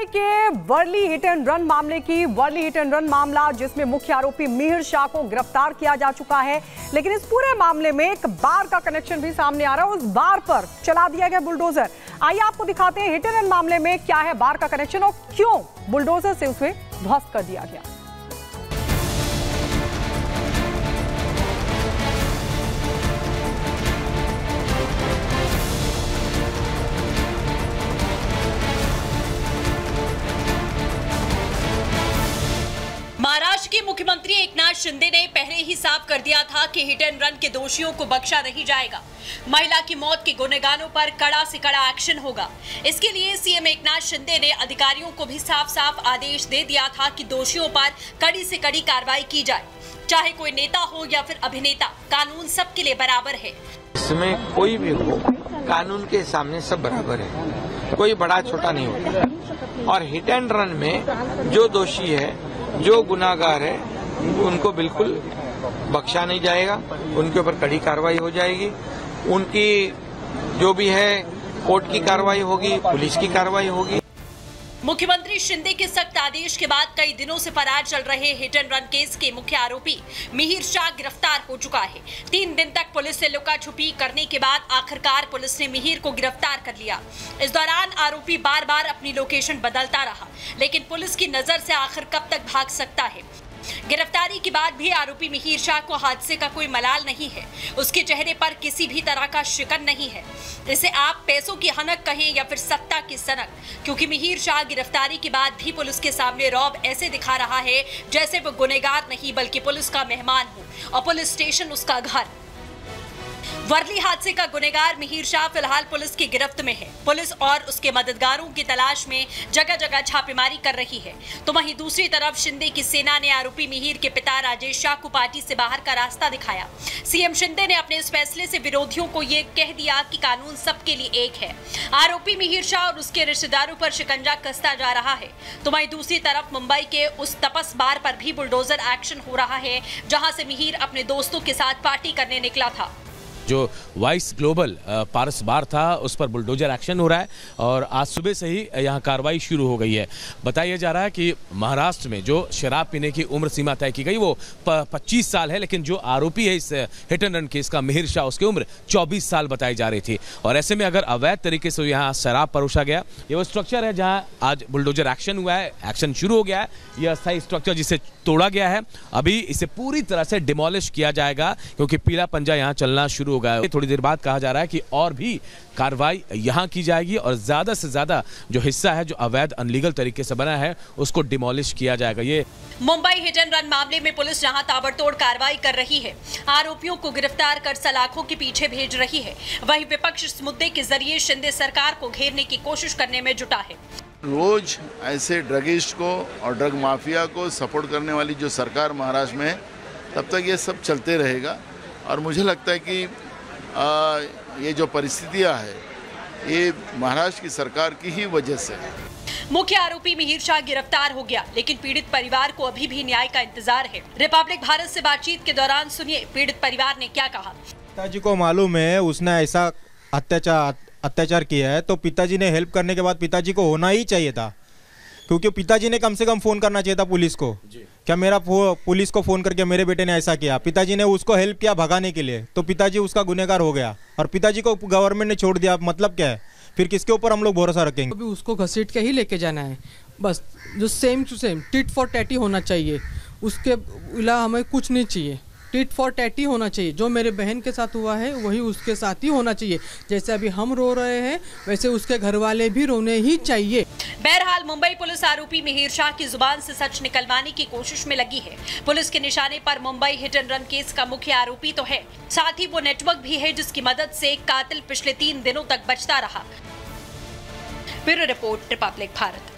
मुंबई के Worli hit and run मामले की वर्ली हिट एंड रन मामला जिसमें मुख्य आरोपी मिहिर शाह को गिरफ्तार किया जा चुका है, लेकिन इस पूरे मामले में एक बार का कनेक्शन भी सामने आ रहा है। उस बार पर चला दिया गया बुलडोजर। आइए आपको दिखाते हैं हिट एंड रन मामले में क्या है बार का कनेक्शन और क्यों बुलडोजर से उसे ध्वस्त कर दिया गया। महाराष्ट्र के मुख्यमंत्री एकनाथ शिंदे ने पहले ही साफ कर दिया था कि हिट एंड रन के दोषियों को बख्शा नहीं जाएगा। महिला की मौत के गुनहगारों पर कड़ा से कड़ा एक्शन होगा। इसके लिए सीएम एकनाथ शिंदे ने अधिकारियों को भी साफ साफ आदेश दे दिया था कि दोषियों पर कड़ी से कड़ी कार्रवाई की जाए। चाहे कोई नेता हो या फिर अभिनेता, कानून सबके लिए बराबर है। इसमें कोई भी हो, कानून के सामने सब बराबर है, कोई बड़ा छोटा नहीं होता। और हिट एंड रन में जो दोषी है, जो गुनाहगार है, उनको बिल्कुल बख्शा नहीं जाएगा। उनके ऊपर कड़ी कार्रवाई हो जाएगी। उनकी जो भी है कोर्ट की कार्रवाई होगी, पुलिस की कार्रवाई होगी। मुख्यमंत्री शिंदे के सख्त आदेश के बाद कई दिनों से फरार चल रहे हिट एंड रन केस के मुख्य आरोपी मिहिर शाह गिरफ्तार हो चुका है। 3 दिन तक पुलिस से लुका छुपी करने के बाद आखिरकार पुलिस ने मिहिर को गिरफ्तार कर लिया। इस दौरान आरोपी बार बार अपनी लोकेशन बदलता रहा, लेकिन पुलिस की नजर से आखिर कब तक भाग सकता है। गिरफ्तारी के बाद भी आरोपी मिहिर शाह को हादसे का कोई मलाल नहीं है। उसके चेहरे पर किसी भी तरह का शिकन नहीं है। इसे आप पैसों की हनक कहें या फिर सत्ता की सनक, क्योंकि मिहिर शाह गिरफ्तारी के बाद भी पुलिस के सामने रौब ऐसे दिखा रहा है जैसे वो गुनहगार नहीं बल्कि पुलिस का मेहमान हो और पुलिस स्टेशन उसका घर। वर्ली हादसे का गुनहगार मिहिर शाह फिलहाल पुलिस की गिरफ्त में है। पुलिस और उसके मददगारों की तलाश में जगह जगह छापेमारी कर रही है। तो वहीं दूसरी तरफ शिंदे की सेना ने आरोपी मिहिर के पिता राजेश शाह को पार्टी से बाहर का रास्ता दिखाया। सीएम शिंदे ने अपने इस फैसले से विरोधियों को ये कह दिया कि कानून सबके लिए एक है। आरोपी मिहिर शाह और उसके रिश्तेदारों पर शिकंजा कसता जा रहा है। तो वहीं दूसरी तरफ मुंबई के उस तपस बार पर भी बुलडोजर एक्शन हो रहा है, जहां से मिहिर अपने दोस्तों के साथ पार्टी करने निकला था। जो वाइस ग्लोबल पारस बार था उस पर बुलडोजर एक्शन हो रहा है और आज सुबह से ही यहाँ कार्रवाई शुरू हो गई है। बताया जा रहा है कि महाराष्ट्र में जो शराब पीने की उम्र सीमा तय की गई वो 25 साल है, लेकिन जो आरोपी है इस हिट एंड रन केस का मिहिर शाह, उसकी उम्र 24 साल बताई जा रही थी। और ऐसे में अगर अवैध तरीके से यहाँ शराब परोसा गया, ये वो स्ट्रक्चर है जहाँ आज बुलडोजर एक्शन हुआ है, एक्शन शुरू हो गया है। यह अस्थायी स्ट्रक्चर जिसे तोड़ा गया है, अभी इसे पूरी तरह से डिमोलिश किया जाएगा क्योंकि पीला पंजा यहाँ चलना शुरू हो गया है। थोड़ी देर बाद कहा जा रहा है कि और भी कार्रवाई यहां की जाएगी और ज्यादा से ज्यादा जो हिस्सा है जो अवैध अनलीगल तरीके से बना है उसको डिमोलिश किया जाएगा। ये मुंबई हिट एंड रन मामले में पुलिस जहां ताबड़तोड़ कार्रवाई कर रही है, आरोपियों को गिरफ्तार कर सलाखों के पीछे भेज रही है, वहीं विपक्ष इस मुद्दे के जरिए शिंदे सरकार को घेरने की कोशिश करने में जुटा है। रोज ऐसे ड्रगिस्ट को और ड्रग माफिया को सपोर्ट करने वाली जो सरकार महाराष्ट्र में है, तब तक ये सब चलते रहेगा। और मुझे लगता है कि ये जो परिस्थितियां है ये महाराष्ट्र की सरकार की ही वजह से है। मुख्य आरोपी मिहिर शाह गिरफ्तार हो गया, लेकिन पीड़ित परिवार को अभी भी न्याय का इंतजार है। रिपब्लिक भारत से बातचीत के दौरान सुनिए पीड़ित परिवार ने क्या कहा। पिताजी को मालूम है उसने ऐसा अत्याचार किया है, तो पिताजी ने हेल्प करने के बाद पिताजी को होना ही चाहिए था, क्योंकि पिताजी ने कम से कम फोन करना चाहिए था पुलिस को। क्या मेरा पुलिस को फोन करके मेरे बेटे ने ऐसा किया, पिताजी ने उसको हेल्प किया भगाने के लिए, तो पिताजी उसका गुनहगार हो गया और पिताजी को गवर्नमेंट ने छोड़ दिया। मतलब क्या है, फिर किसके ऊपर हम लोग भरोसा रखेंगे। अभी उसको घसीट के ही लेके जाना है, बस जो same to same tit for tat होना चाहिए। उसके अलावा हमें कुछ नहीं चाहिए, टिट फॉर टैटी होना चाहिए। जो मेरे बहन के साथ हुआ है वही उसके साथ ही होना चाहिए। जैसे अभी हम रो रहे हैं वैसे उसके घर वाले भी रोने ही चाहिए। बहरहाल मुंबई पुलिस आरोपी मिहिर शाह की जुबान से सच निकलवाने की कोशिश में लगी है। पुलिस के निशाने पर Mumbai hit and run case का मुख्य आरोपी तो है, साथ ही वो नेटवर्क भी है जिसकी मदद से कातिल पिछले 3 दिनों तक बचता रहा। Bureau report, Republic Bharat.